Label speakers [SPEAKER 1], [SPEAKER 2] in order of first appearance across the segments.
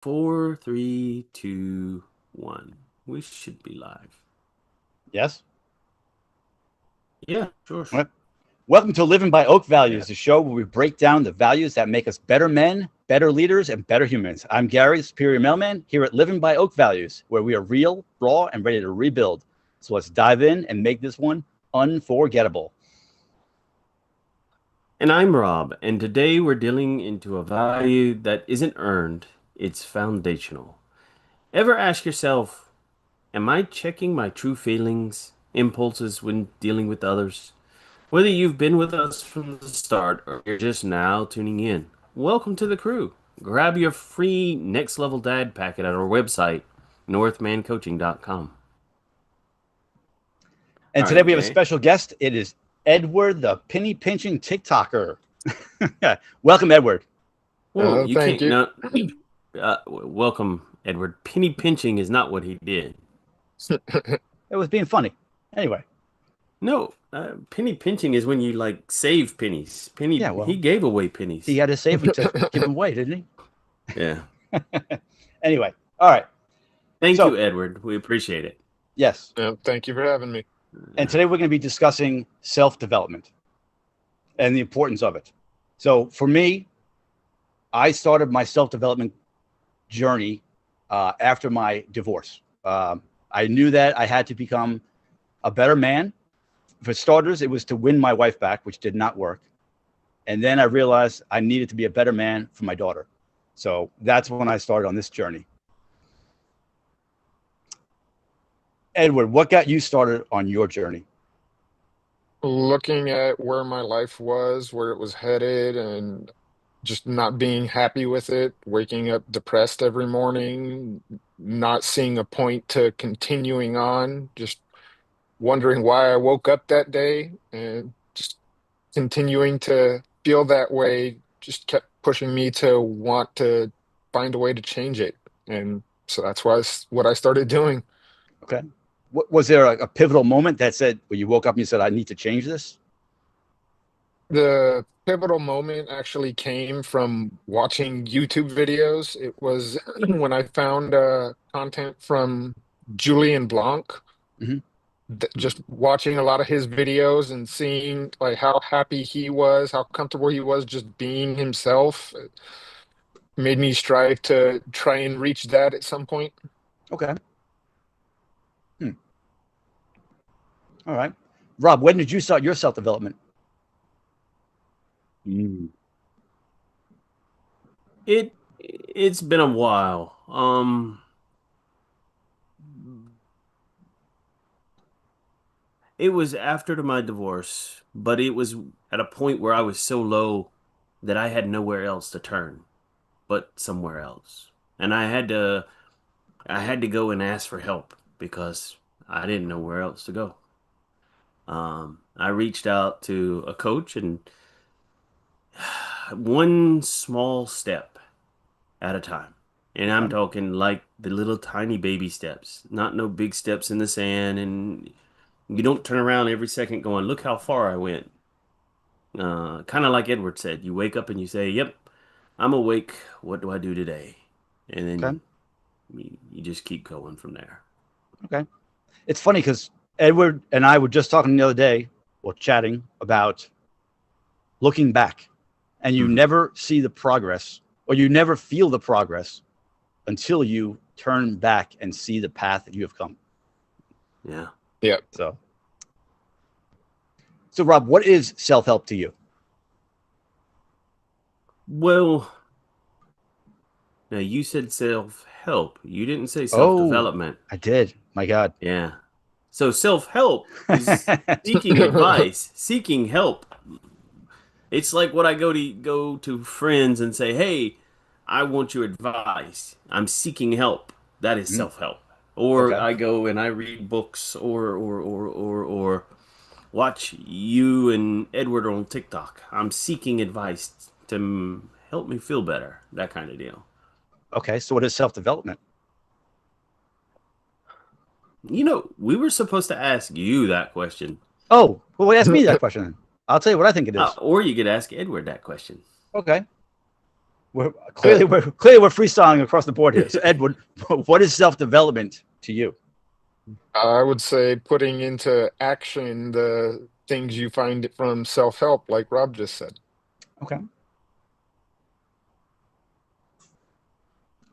[SPEAKER 1] Four, three, two, one. We should be live.
[SPEAKER 2] Yes?
[SPEAKER 1] Yeah, sure.
[SPEAKER 2] All right. Welcome to Living by Oak
[SPEAKER 1] Yeah.
[SPEAKER 2] Values, the show where we break down the values that make us better men, better leaders, and better humans. I'm Gary, Superior Mailman, here at Living by Oak Values, where we are real, raw, and ready to rebuild. So let's dive in and make this one unforgettable.
[SPEAKER 1] And I'm Rob, and today we're dealing into a value that isn't earned, it's foundational. Ever ask yourself, am I checking my true feelings, impulses when dealing with others? Whether you've been with us from the start or you're just now tuning in, welcome to the crew. Grab your free Next Level Dad packet at our website, northmancoaching.com.
[SPEAKER 2] And
[SPEAKER 1] All
[SPEAKER 2] today
[SPEAKER 1] right,
[SPEAKER 2] we have a
[SPEAKER 1] Gary.
[SPEAKER 2] special guest. It is Edward, the penny pinching TikToker. Welcome, Edward.
[SPEAKER 1] Whoa, you
[SPEAKER 3] Thank
[SPEAKER 1] can't
[SPEAKER 3] you.
[SPEAKER 1] no. Welcome, Edward. Penny pinching is not what he did.
[SPEAKER 2] It was being funny. Anyway,
[SPEAKER 1] No, penny pinching is when you like save pennies. Penny,
[SPEAKER 2] Yeah, well,
[SPEAKER 1] he gave away pennies.
[SPEAKER 2] he had to save them to give them away, didn't
[SPEAKER 1] Yeah.
[SPEAKER 2] he? Anyway, all right.
[SPEAKER 1] Thank
[SPEAKER 2] So-
[SPEAKER 1] you, Edward. We appreciate it.
[SPEAKER 2] Yes.
[SPEAKER 3] Thank you for having me.
[SPEAKER 2] And today we're going to be discussing self-development and the importance of it. So for me, I started my self-development journey after my divorce. I knew that I had to become a better man. For starters, it was to win my wife back, which did not work. And then I realized I needed to be a better man for my daughter. So that's when I started on this journey. Edward, what got you started on your journey?
[SPEAKER 3] Looking at where my life was, where it was headed, and just not being happy with it, waking up depressed every morning, not seeing a point to continuing on, just wondering why I woke up that day, and just continuing to feel that way just kept pushing me to want to find a way to change it. And so that's what I started doing.
[SPEAKER 2] Okay. Was there a pivotal moment that said, when you woke up and you said, I need to change this?
[SPEAKER 3] The pivotal moment actually came from watching YouTube videos. It was when I found content from Julian Blanc.
[SPEAKER 2] Mhm.
[SPEAKER 3] Just watching a lot of his videos and seeing like how happy he was, how comfortable he was just being himself, it made me strive to try and reach that at some point.
[SPEAKER 2] Okay. All right. Rob, when did you start your self-development?
[SPEAKER 1] It's been a while. It was after my divorce, but it was at a point where I was so low that I had nowhere else to turn but somewhere else. And I had to go and ask for help because I didn't know where else to go. I reached out to a coach and one small step at a time. And I'm
[SPEAKER 2] Okay.
[SPEAKER 1] talking like the little tiny baby steps, not no big steps in the sand. And you don't turn around every second going, look how far I went. Kind of like Edward said, you wake up and you say, yep, I'm awake. What do I do today? And
[SPEAKER 2] Okay.
[SPEAKER 1] then you just keep going from there.
[SPEAKER 2] Okay. It's funny because Edward and I were just talking the other day, or chatting about looking back, and you
[SPEAKER 1] Mhm.
[SPEAKER 2] never see the progress, or you never feel the progress until you turn back and see the path that you have come.
[SPEAKER 1] Yeah.
[SPEAKER 3] Yeah.
[SPEAKER 2] So Rob, what is self-help to you?
[SPEAKER 1] Well, now you said self-help. You didn't say
[SPEAKER 2] Oh,
[SPEAKER 1] self-development.
[SPEAKER 2] I did. My God.
[SPEAKER 1] Yeah. So self-help is seeking advice, seeking help. It's like what I go to friends and say, "Hey, I want your advice. I'm seeking help." That is
[SPEAKER 2] Mhm.
[SPEAKER 1] self-help. Or
[SPEAKER 2] Okay.
[SPEAKER 1] I go and I read books or watch you and Edward on TikTok. I'm seeking advice to help me feel better. That kind of deal.
[SPEAKER 2] Okay. So what is self-development?
[SPEAKER 1] We were supposed to ask you that question.
[SPEAKER 2] Oh, well, ask me that question then. I'll tell you what I think it is.
[SPEAKER 1] Or you could ask Edward that question.
[SPEAKER 2] Okay. Clearly we're freestyling across the board here. So Edward, what is self-development to you?
[SPEAKER 3] I would say putting into action the things you find from self-help, like Rob just said.
[SPEAKER 2] Okay.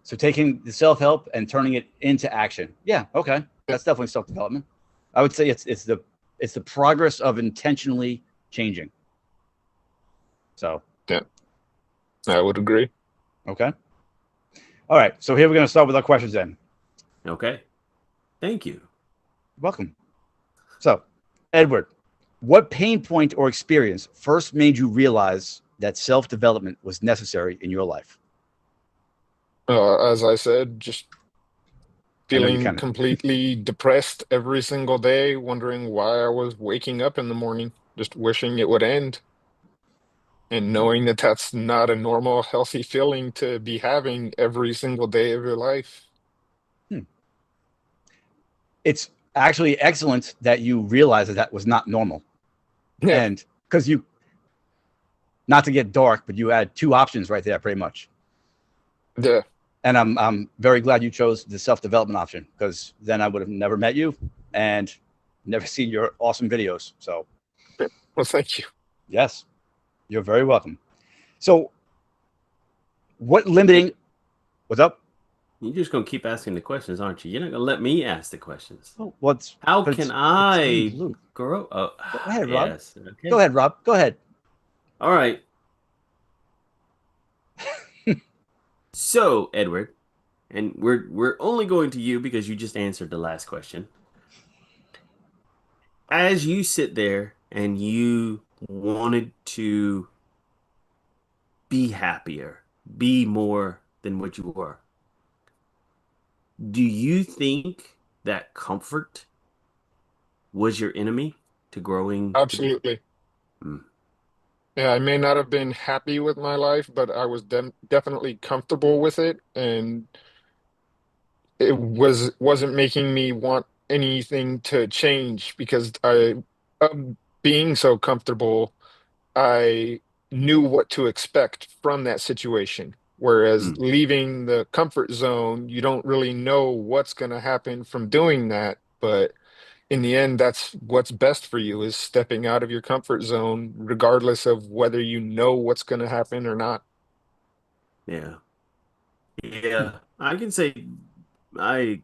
[SPEAKER 2] So taking the self-help and turning it into action. Yeah, okay. That's definitely self-development. I would say it's the progress of intentionally changing. So,
[SPEAKER 3] Yeah, I would agree.
[SPEAKER 2] okay. All right. So here we're going to start with our questions then.
[SPEAKER 1] Okay. Thank you.
[SPEAKER 2] Welcome. So, Edward, what pain point or experience first made you realize that self-development was necessary in your life?
[SPEAKER 3] As I said, just feeling completely depressed every single day, wondering why I was waking up in the morning, just wishing it would end. And knowing that that's not a normal, healthy feeling to be having every single day of your life.
[SPEAKER 2] It's actually excellent that you realize that that was not normal.
[SPEAKER 3] Yeah.
[SPEAKER 2] And because you, not to get dark, but you had two options right there, pretty much.
[SPEAKER 3] Yeah.
[SPEAKER 2] And I'm very glad you chose the self-development option, because then I would have never met you and never seen your awesome videos. So,
[SPEAKER 3] well, thank you.
[SPEAKER 2] Yes, you're very welcome. So, what's up?
[SPEAKER 1] You're just gonna keep asking the questions, aren't you? You're not gonna let me ask the questions.
[SPEAKER 2] Oh,
[SPEAKER 1] how can I grow?
[SPEAKER 2] Oh, go ahead, Rob.
[SPEAKER 1] Yes. Okay.
[SPEAKER 2] Go ahead, Rob. Go ahead.
[SPEAKER 1] All right. So, Edward, and we're only going to you because you just answered the last question. As you sit there and you wanted to be happier, be more than what you were, do you think that comfort was your enemy to growing?
[SPEAKER 3] Absolutely. Yeah, I may not have been happy with my life, but I was definitely comfortable with it, and it wasn't making me want anything to change because being so comfortable, I knew what to expect from that situation. Whereas leaving the comfort zone, you don't really know what's going to happen from doing that. But in the end, that's what's best for you, is stepping out of your comfort zone, regardless of whether you know what's going to happen or not.
[SPEAKER 1] Yeah. Yeah. I can say I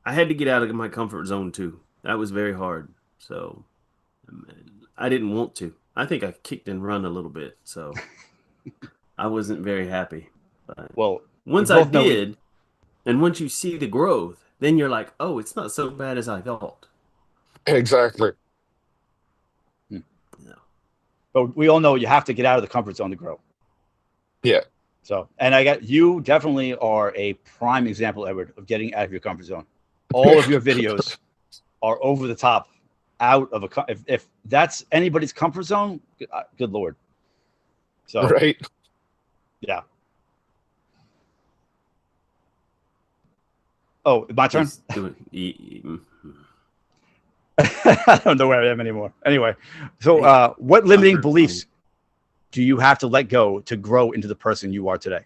[SPEAKER 1] had to get out of my comfort zone too. That was very hard. So I didn't want to. I think I kicked and run a little bit. So I wasn't very happy. But
[SPEAKER 2] well,
[SPEAKER 1] once I did, and once you see the growth, then you're like, oh, it's not so bad as I thought.
[SPEAKER 3] Exactly.
[SPEAKER 2] Yeah. But we all know you have to get out of the comfort zone to grow.
[SPEAKER 3] Yeah.
[SPEAKER 2] So, and you definitely are a prime example, Edward, of getting out of your comfort zone. All of your videos are over the top, out of if that's anybody's comfort zone, good Lord. So,
[SPEAKER 3] right.
[SPEAKER 2] Yeah. Oh, my turn? I don't know where I am anymore. Anyway, so what limiting beliefs do you have to let go to grow into the person you are today?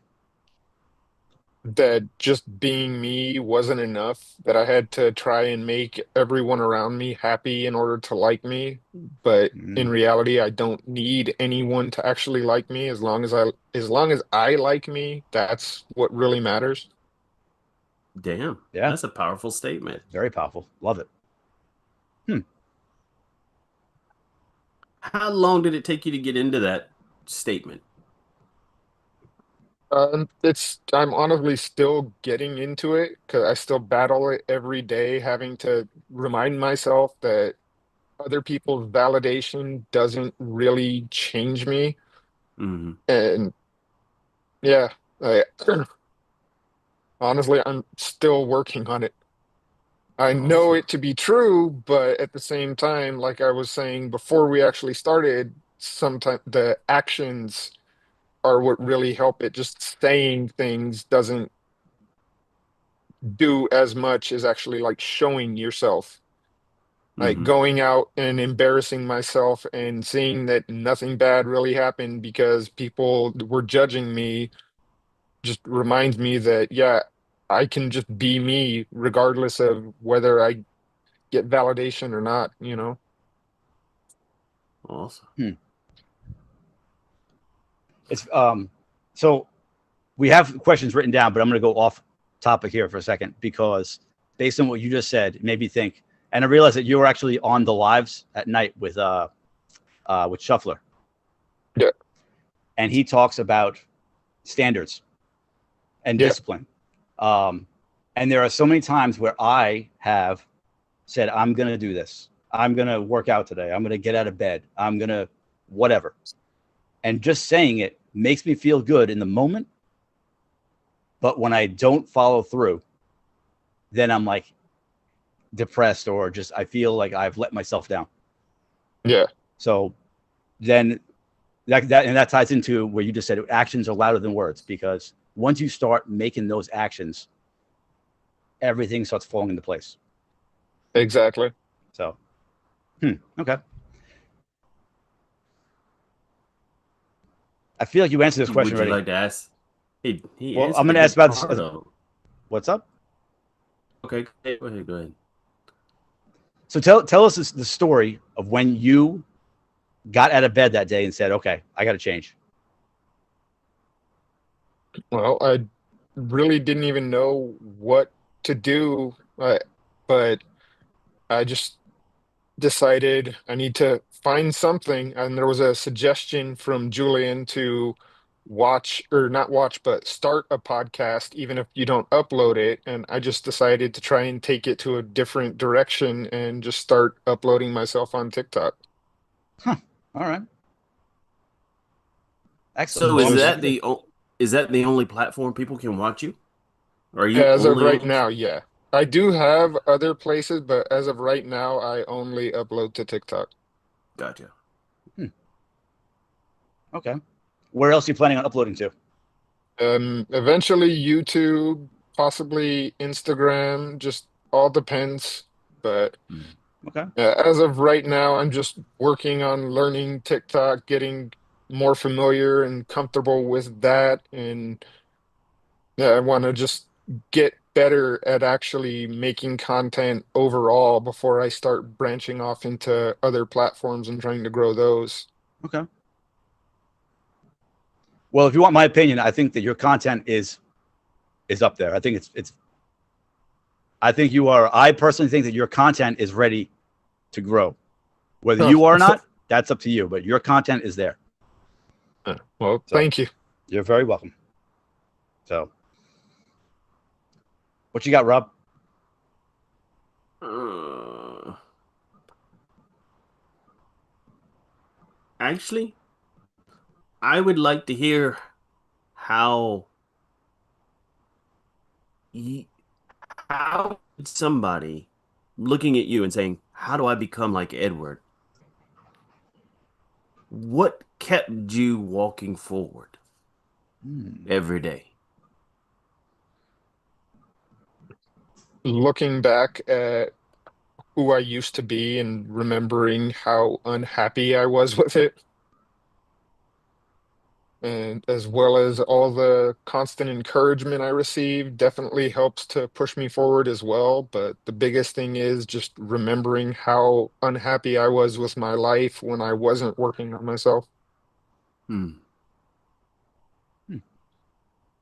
[SPEAKER 3] That just being me wasn't enough, that I had to try and make everyone around me happy in order to like me. But in reality, I don't need anyone to actually like me. As long as I like me, that's what really matters.
[SPEAKER 1] Damn.
[SPEAKER 2] Yeah.
[SPEAKER 1] That's a powerful statement.
[SPEAKER 2] Very powerful. Love it.
[SPEAKER 1] How long did it take you to get into that statement?
[SPEAKER 3] I'm honestly still getting into it because I still battle it every day, having to remind myself that other people's validation doesn't really change me. And yeah, honestly, I'm still working on it. I know it to be true, but at the same time, like I was saying before we actually started, sometimes the actions are what really help it. Just saying things doesn't do as much as actually like showing yourself. Like going out and embarrassing myself and seeing that nothing bad really happened because people were judging me just reminds me that, yeah, I can just be me regardless of whether I get validation or not, you know?
[SPEAKER 1] Awesome.
[SPEAKER 2] It's so we have questions written down, but I'm going to go off topic here for a second because based on what you just said, it made me think. And I realized that you were actually on the lives at night with Shuffler,
[SPEAKER 3] Yeah.
[SPEAKER 2] and he talks about standards and
[SPEAKER 3] Yeah.
[SPEAKER 2] discipline. And there are so many times where I have said, I'm going to do this. I'm going to work out today. I'm going to get out of bed. I'm going to whatever. And just saying it makes me feel good in the moment. But when I don't follow through, then I'm like depressed or just I feel like I've let myself down.
[SPEAKER 3] Yeah.
[SPEAKER 2] So then that ties into where you just said actions are louder than words, because once you start making those actions, everything starts falling into place.
[SPEAKER 3] Exactly.
[SPEAKER 2] So, okay. I feel like you answered this question
[SPEAKER 1] Would you
[SPEAKER 2] already.
[SPEAKER 1] like to ask? He
[SPEAKER 2] Well,
[SPEAKER 1] answered
[SPEAKER 2] I'm going
[SPEAKER 1] a
[SPEAKER 2] to ask
[SPEAKER 1] good
[SPEAKER 2] about
[SPEAKER 1] part of it.
[SPEAKER 2] what's up.
[SPEAKER 1] Okay, go ahead. Go ahead.
[SPEAKER 2] So tell us the story of when you got out of bed that day and said, "Okay, I got to change."
[SPEAKER 3] Well, I really didn't even know what to do, but I just decided I need to find something. And there was a suggestion from Julian to watch, or not watch, but start a podcast, even if you don't upload it. And I just decided to try and take it to a different direction and just start uploading myself on TikTok.
[SPEAKER 2] All right. Excellent.
[SPEAKER 1] So
[SPEAKER 2] Well,
[SPEAKER 3] It's
[SPEAKER 1] is
[SPEAKER 2] I'm
[SPEAKER 3] just,
[SPEAKER 1] that
[SPEAKER 2] happy to.
[SPEAKER 1] the only platform people can watch you? Or are you
[SPEAKER 3] as of
[SPEAKER 1] only
[SPEAKER 3] right
[SPEAKER 1] on?
[SPEAKER 3] now, yeah. I do have other places, but as of right now, I only upload to TikTok.
[SPEAKER 1] Gotcha.
[SPEAKER 2] Okay. Where else are you planning on uploading to?
[SPEAKER 3] Eventually YouTube, possibly Instagram, just all depends. But
[SPEAKER 2] Okay.
[SPEAKER 3] as of right now, I'm just working on learning TikTok, getting more familiar and comfortable with that. And yeah, I want to just get better at actually making content overall before I start branching off into other platforms and trying to grow those.
[SPEAKER 2] Okay. Well, if you want my opinion, I think that your content is up there. I think it's. I think you are. I personally think that your content is ready to grow. Whether
[SPEAKER 3] Huh.
[SPEAKER 2] you are or not, that's up to you. But your content is there.
[SPEAKER 3] Well,
[SPEAKER 2] So
[SPEAKER 3] thank you.
[SPEAKER 2] you're very welcome. So, what you got, Rob?
[SPEAKER 1] Uh, Actually, I would like to hear how y how did somebody looking at you and saying, "How do I become like Edward?" What kept you walking forward every day?
[SPEAKER 3] Looking back at who I used to be and remembering how unhappy I was with it, and as well as all the constant encouragement I received, definitely helps to push me forward as well. But the biggest thing is just remembering how unhappy I was with my life when I wasn't working on myself.
[SPEAKER 1] Hmm.
[SPEAKER 2] Hmm.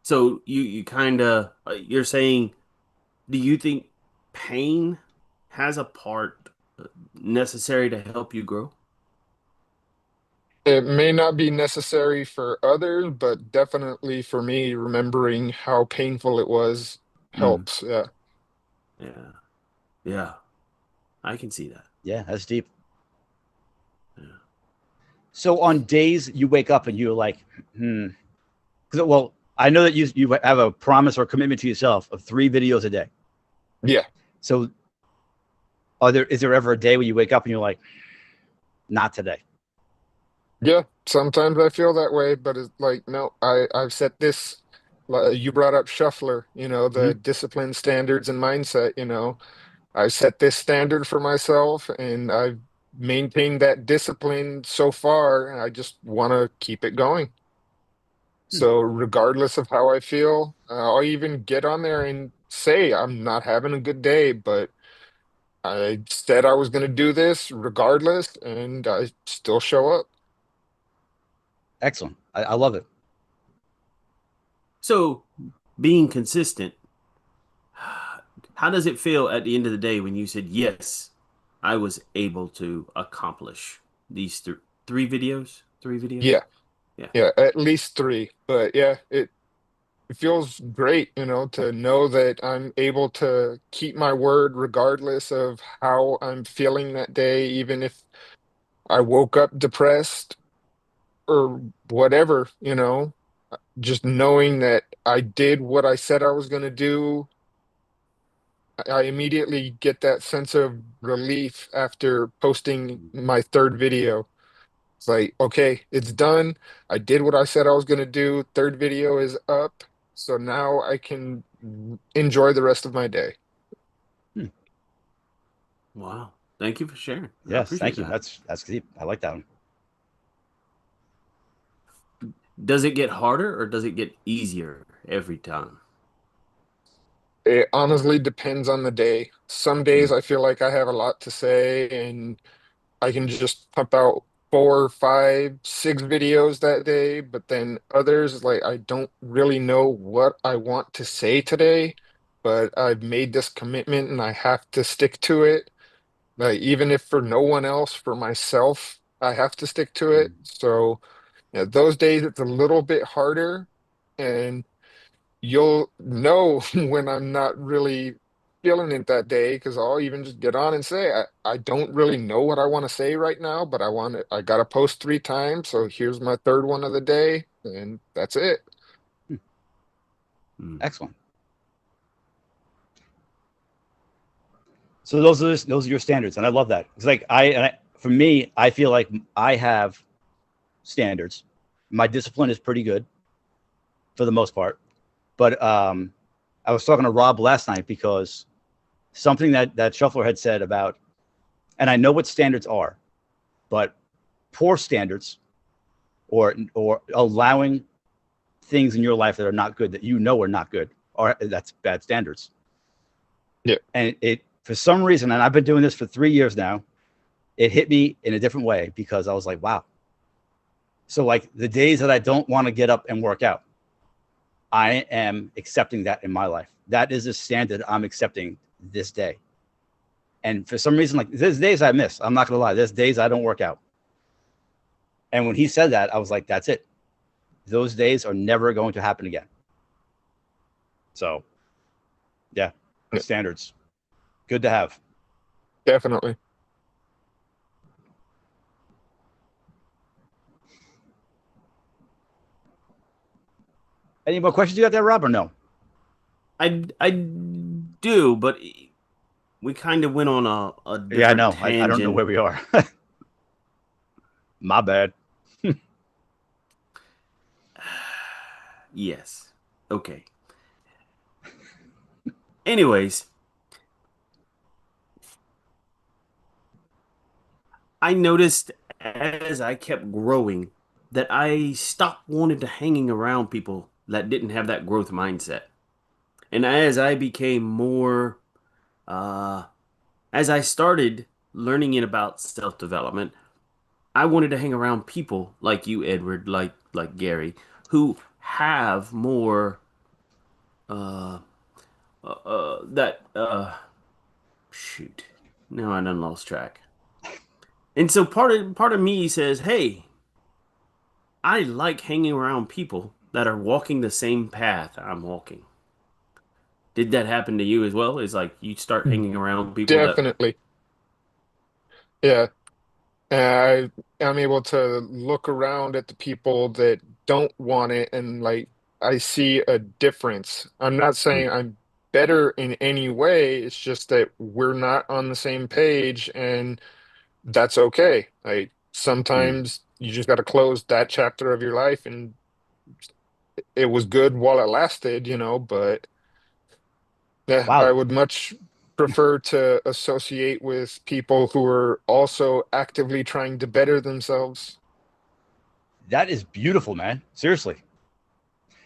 [SPEAKER 1] So you kind of you're saying, do you think pain has a part necessary to help you grow?
[SPEAKER 3] It may not be necessary for others, but definitely for me, remembering how painful it was
[SPEAKER 2] Mm.
[SPEAKER 3] helps. Yeah.
[SPEAKER 1] Yeah. Yeah. I can see that.
[SPEAKER 2] Yeah, that's deep.
[SPEAKER 1] Yeah.
[SPEAKER 2] So on days you wake up and you're like, well, I know that you have a promise or commitment to yourself of 3 videos a day.
[SPEAKER 3] Yeah.
[SPEAKER 2] So is there ever a day where you wake up and you're like, not today?
[SPEAKER 3] Yeah, sometimes I feel that way, but it's like, no, I've set this. You brought up Shuffler, the
[SPEAKER 2] Mm-hmm.
[SPEAKER 3] discipline standards and mindset. I set this standard for myself, and I've maintained that discipline so far. And I just want to keep it going. So regardless of how I feel, I'll even get on there and say I'm not having a good day, but I said I was going to do this regardless, and I still show up.
[SPEAKER 2] Excellent. I love it.
[SPEAKER 1] So, being consistent, how does it feel at the end of the day when you said, yes, I was able to accomplish these three videos? Three videos?
[SPEAKER 3] Yeah,
[SPEAKER 1] Yeah.
[SPEAKER 3] yeah, at least three. But yeah, it feels great, to know that I'm able to keep my word regardless of how I'm feeling that day, even if I woke up depressed or whatever, just knowing that I did what I said I was going to do. I immediately get that sense of relief after posting my third video. It's like, okay, it's done. I did what I said I was going to do. Third video is up. So now I can enjoy the rest of my day.
[SPEAKER 2] Hmm.
[SPEAKER 1] Wow. Thank you for sharing. I
[SPEAKER 2] Yes,
[SPEAKER 1] appreciate
[SPEAKER 2] thank you.
[SPEAKER 1] that.
[SPEAKER 2] That's deep. I like that one.
[SPEAKER 1] Does it get harder or does it get easier every time?
[SPEAKER 3] It honestly depends on the day. Some
[SPEAKER 2] Hmm.
[SPEAKER 3] days I feel like I have a lot to say and I can just pump out four, five, six videos that day. But then others, like, I don't really know what I want to say today, but I've made this commitment and I have to stick to it. Like, even if for no one else, for myself, I have to stick to it.
[SPEAKER 2] Hmm.
[SPEAKER 3] So, yeah, those days it's a little bit harder. And you'll know when I'm not really feeling it that day because I'll even just get on and say I don't really know what I want to say right now, but I gotta post three times, so here's my third one of the day, and that's it.
[SPEAKER 1] Mm.
[SPEAKER 2] Excellent. So those are your standards, and I love that. It's like for me, I feel like I have standards. My discipline is pretty good for the most part, but I was talking to Rob last night because something that Shuffler had said about, and I know what standards are, but poor standards or allowing things in your life that are not good that you know are not good, or that's bad standards.
[SPEAKER 3] Yeah.
[SPEAKER 2] And it for some reason, and I've been doing this for 3 years now, it hit me in a different way because I was like, wow. So like the days that I don't want to get up and work out, I am accepting that in my life. That is a standard I'm accepting this day. And for some reason, like there's days I miss. I'm not gonna lie. There's days I don't work out. And when he said that, I was like, that's it. Those days are never going to happen again. So yeah,
[SPEAKER 3] Yeah,
[SPEAKER 2] standards. Good to have.
[SPEAKER 3] definitely.
[SPEAKER 2] Any more questions you got there, Rob, or no?
[SPEAKER 1] I do, but we kind of went on a
[SPEAKER 2] Yeah, I
[SPEAKER 1] different
[SPEAKER 2] know. I don't know
[SPEAKER 1] tangent.
[SPEAKER 2] where we are. My bad.
[SPEAKER 1] Yes. Okay. Anyways, I noticed as I kept growing that I stopped wanting to hanging around people that didn't have that growth mindset. And as I became more, uh, as I started learning in about self-development, I wanted to hang around people like you, Edward, like Gary, who have more uh that shoot. Now I done lost track. And so part of me says, "Hey, I like hanging around people that are walking the same path I'm walking." Did that happen to you as well? Is like you start hanging around people that
[SPEAKER 3] Definitely. Yeah. And I'm able to look around at the people that don't want it and like I see a difference. I'm not saying I'm better in any way. It's just that we're not on the same page and that's okay. Like
[SPEAKER 2] Hmm.
[SPEAKER 3] sometimes you just got to close that chapter of your life and it was good while it lasted, but yeah, I
[SPEAKER 2] Wow,
[SPEAKER 3] would much prefer to associate with people who are also actively trying to better themselves.
[SPEAKER 2] that is beautiful, man. Seriously.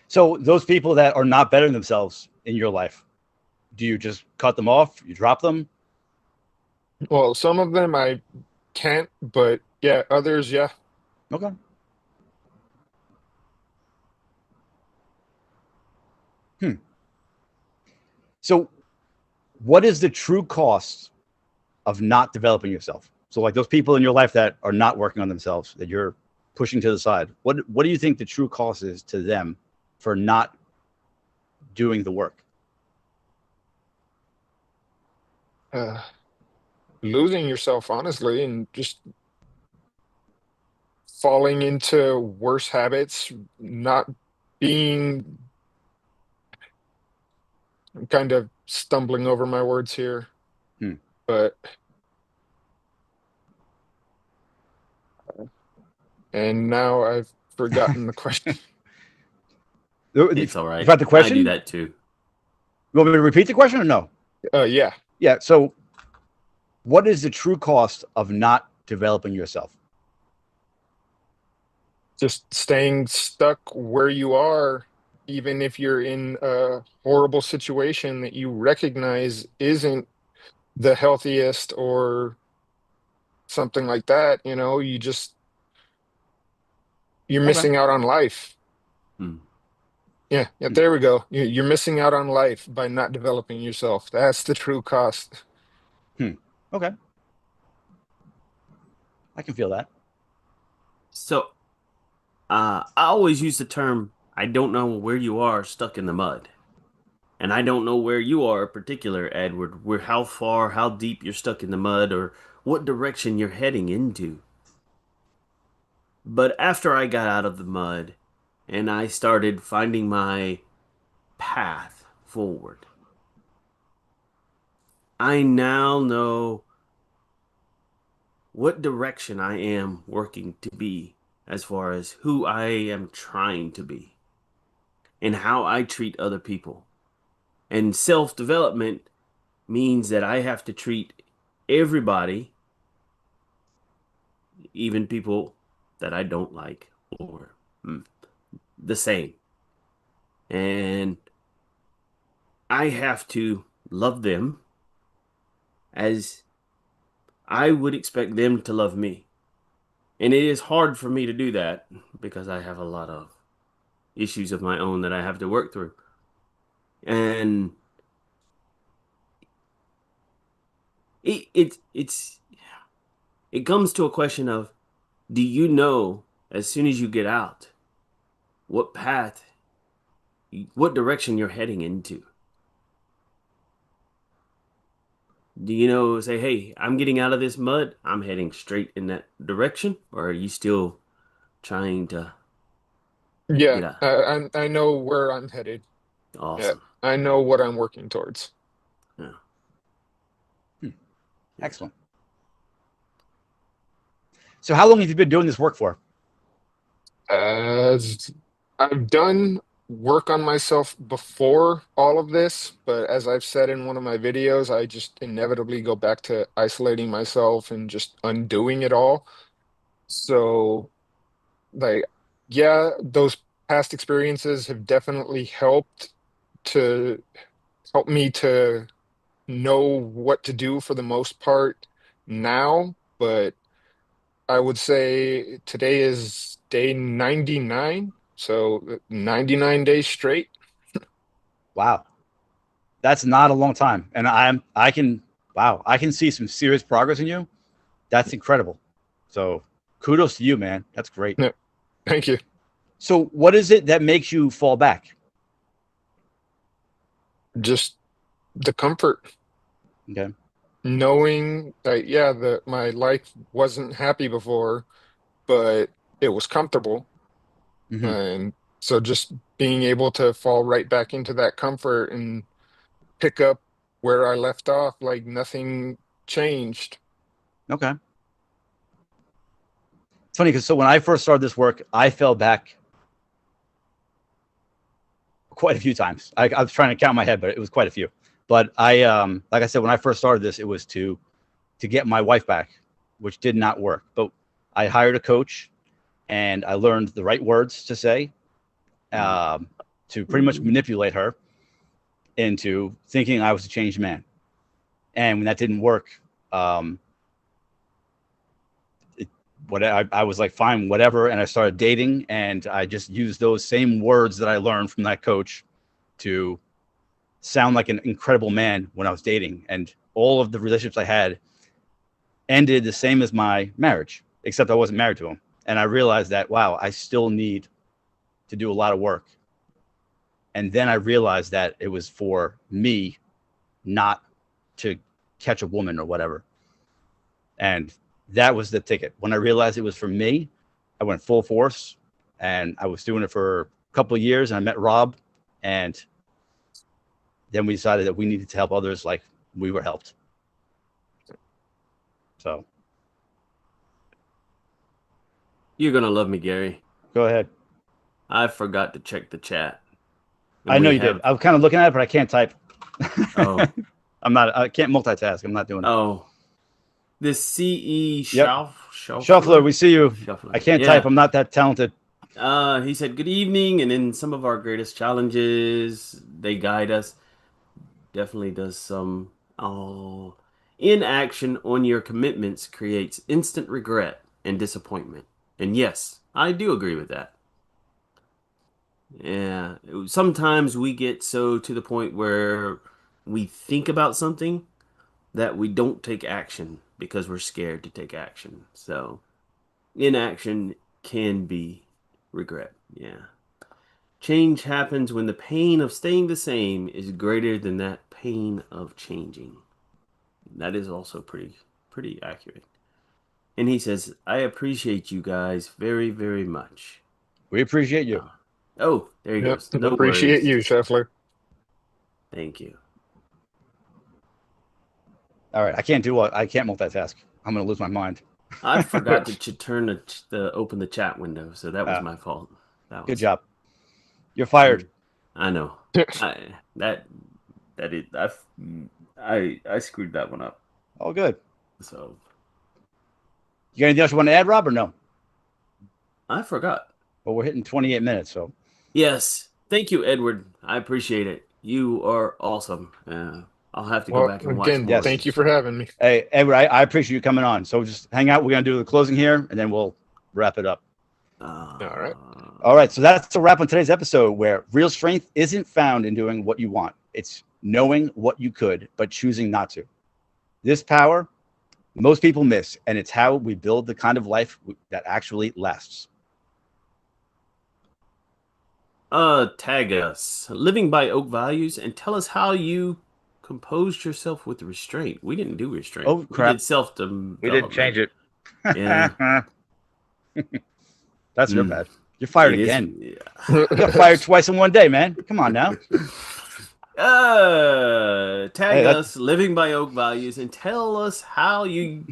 [SPEAKER 2] So those people that are not bettering themselves in your life, do you just cut them off? You drop them?
[SPEAKER 3] Well, some of them I can't, but yeah, others, yeah.
[SPEAKER 2] Okay. So what is the true cost of not developing yourself? So like those people in your life that are not working on themselves, that you're pushing to the side, what do you think the true cost is to them for not doing the work?
[SPEAKER 3] Uh, Losing yourself, honestly, and just falling into worse habits, not being I'm kind of stumbling over my words here,
[SPEAKER 2] Hmm.
[SPEAKER 3] but and now I've forgotten the question.
[SPEAKER 1] It's all
[SPEAKER 2] You
[SPEAKER 1] right.
[SPEAKER 2] got the
[SPEAKER 1] I do
[SPEAKER 2] question?
[SPEAKER 1] that too.
[SPEAKER 2] You want me to repeat the question or no?
[SPEAKER 3] Yeah,
[SPEAKER 2] Yeah. So what is the true cost of not developing yourself?
[SPEAKER 3] just staying stuck where you are, even if you're in a horrible situation that you recognize isn't the healthiest or something like that, you're
[SPEAKER 2] Okay.
[SPEAKER 3] missing out on life.
[SPEAKER 1] Hmm.
[SPEAKER 3] Yeah, yeah,
[SPEAKER 2] Hmm.
[SPEAKER 3] there we go. You're missing out on life by not developing yourself. That's the true cost.
[SPEAKER 2] Hmm. Okay. I can feel that.
[SPEAKER 1] So, I always use the term, I don't know where you are stuck in the mud. And I don't know where you are in particular, Edward, where how far, how deep you're stuck in the mud or what direction you're heading into. But after I got out of the mud and I started finding my path forward, I now know what direction I am working to be as far as who I am trying to be and how I treat other people. And self development means that I have to treat everybody, even people that I don't like, or the same. And I have to love them as I would expect them to love me. And it is hard for me to do that because I have a lot of issues of my own that I have to work through. And it's it comes to a question of, do you know as soon as you get out what path, what direction you're heading into? Do you know, say, hey, I'm getting out of this mud, I'm heading straight in that direction? Or are you still trying to
[SPEAKER 3] Yeah,
[SPEAKER 1] get out?
[SPEAKER 3] I know where I'm headed. Yeah,
[SPEAKER 1] Awesome.
[SPEAKER 3] I know what I'm working towards.
[SPEAKER 1] Yeah.
[SPEAKER 2] Hmm.
[SPEAKER 1] Yeah.
[SPEAKER 2] Excellent. So how long have you been doing this work for?
[SPEAKER 3] As I've done work on myself before all of this, but as I've said in one of my videos, I just inevitably go back to isolating myself and just undoing it all. So, like, yeah, those past experiences have definitely to help me to know what to do for the most part now, but I would say today is day 99, so 99 days straight.
[SPEAKER 2] Wow. That's not a long time. And I can, wow, I can see some serious progress in you. That's incredible. So kudos to you, man. That's great.
[SPEAKER 3] No, thank you.
[SPEAKER 2] So what is it that makes you fall back?
[SPEAKER 3] Just the comfort,
[SPEAKER 2] Okay.
[SPEAKER 3] knowing that, yeah, that my life wasn't happy before, but it was comfortable.
[SPEAKER 2] Hmm.
[SPEAKER 3] And so just being able to fall right back into that comfort and pick up where I left off, like nothing changed.
[SPEAKER 2] Okay. It's funny because so when I first started this work, I fell back quite a few times. I was trying to count my head, but it was quite a few. But like I said, when I first started this, it was to get my wife back, which did not work. But I hired a coach and I learned the right words to say.
[SPEAKER 1] Mm.
[SPEAKER 2] Um, to pretty much manipulate her into thinking I was a changed man. And when that didn't work, I was like, fine, whatever. And I started dating, and I just used those same words that I learned from that coach to sound like an incredible man when I was dating. And all of the relationships I had ended the same as my marriage, except I wasn't married to him. And I realized that, wow, I still need to do a lot of work. And then I realized that it was for me, not to catch a woman or whatever. And that was the ticket. When I realized it was for me, I went full force, and I was doing it for a couple of years. And I met Rob, and then we decided that we needed to help others like we were helped. So
[SPEAKER 1] You're gonna love me, Gary.
[SPEAKER 2] go ahead.
[SPEAKER 1] I forgot to check the chat.
[SPEAKER 2] I know you did. I was kind of looking at it, but I can't type.
[SPEAKER 1] Oh.
[SPEAKER 2] I can't multitask. I'm not doing it.
[SPEAKER 1] Oh. This CE
[SPEAKER 2] Shuffler, we see you.
[SPEAKER 1] Shuffler.
[SPEAKER 2] I can't type. I'm not that talented.
[SPEAKER 1] He said, good evening. And in some of our greatest challenges, they guide us. Definitely does some. Oh. Inaction on your commitments creates instant regret and disappointment. And yes, I do agree with that. Yeah. Sometimes we get so to the point where we think about something that we don't take action because we're scared to take action. So inaction can be regret. Yeah. Change happens when the pain of staying the same is greater than that pain of changing. That is also pretty accurate. And he says, I appreciate you guys very, very much.
[SPEAKER 2] We appreciate you.
[SPEAKER 1] Oh, there he goes. No
[SPEAKER 3] appreciate
[SPEAKER 1] worries.
[SPEAKER 3] you, Shuffler.
[SPEAKER 1] Thank you.
[SPEAKER 2] All right. I can't multitask. I'm going to lose my mind.
[SPEAKER 1] I forgot to turn open the chat window, so that was my fault.
[SPEAKER 2] Good job. You're fired.
[SPEAKER 1] I know. I screwed that one up.
[SPEAKER 2] Oh, good.
[SPEAKER 1] So
[SPEAKER 2] you got anything else you want to add, Rob, or no?
[SPEAKER 1] I forgot.
[SPEAKER 2] Well, we're hitting 28 minutes, so.
[SPEAKER 1] Yes. Thank you, Edward. I appreciate it. You are awesome. I'll have to go back and watch.
[SPEAKER 3] Again, thank you for having me.
[SPEAKER 2] Hey, Edward, I appreciate you coming on. So just hang out. We're going to do the closing here, and then we'll wrap it up.
[SPEAKER 3] All right.
[SPEAKER 2] All right. So that's a wrap on today's episode, where real strength isn't found in doing what you want. It's knowing what you could, but choosing not to. This power, most people miss, and it's how we build the kind of life that actually lasts.
[SPEAKER 1] Tag us, living by oak values, and tell us how you composed yourself with restraint. We didn't do restraint.
[SPEAKER 2] Oh, crap.
[SPEAKER 1] We did self-development.
[SPEAKER 2] We didn't change it.
[SPEAKER 1] Yeah.
[SPEAKER 2] That's real bad. You're fired again.
[SPEAKER 1] Yeah.
[SPEAKER 2] You got fired twice in one day, man. Come on now.
[SPEAKER 1] Tag us, living by oak values, and tell us how you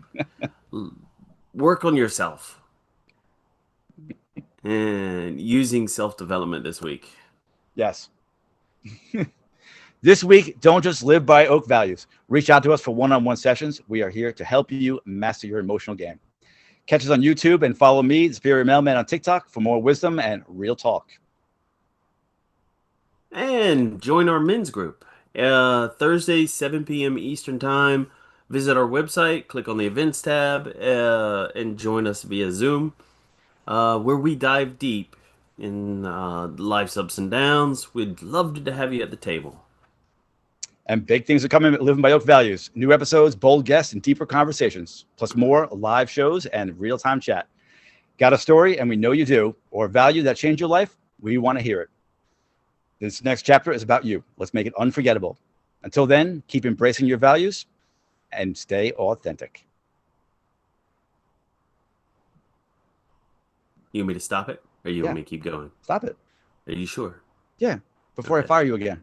[SPEAKER 1] work on yourself and using self-development this week.
[SPEAKER 2] Yes. This week, don't just live by oak values. Reach out to us for one-on-one sessions. We are here to help you master your emotional game. Catch us on YouTube and follow me, the Superior Mailman, on TikTok for more wisdom and real talk.
[SPEAKER 1] And join our men's group. Thursday, 7 p.m. Eastern Time. Visit our website, click on the events tab, and join us via Zoom, where we dive deep in life's ups and downs. We'd love to have you at the table.
[SPEAKER 2] And big things are coming at Living by Oak Values. New episodes, bold guests, and deeper conversations, plus more live shows and real-time chat. Got a story, and we know you do, or a value that changed your life? We want to hear it. This next chapter is about you. Let's make it unforgettable. Until then, keep embracing your values and stay authentic.
[SPEAKER 1] You want me to stop it? Or you want me to keep going?
[SPEAKER 2] Stop it.
[SPEAKER 1] Are you sure?
[SPEAKER 2] Yeah, before I fire you again.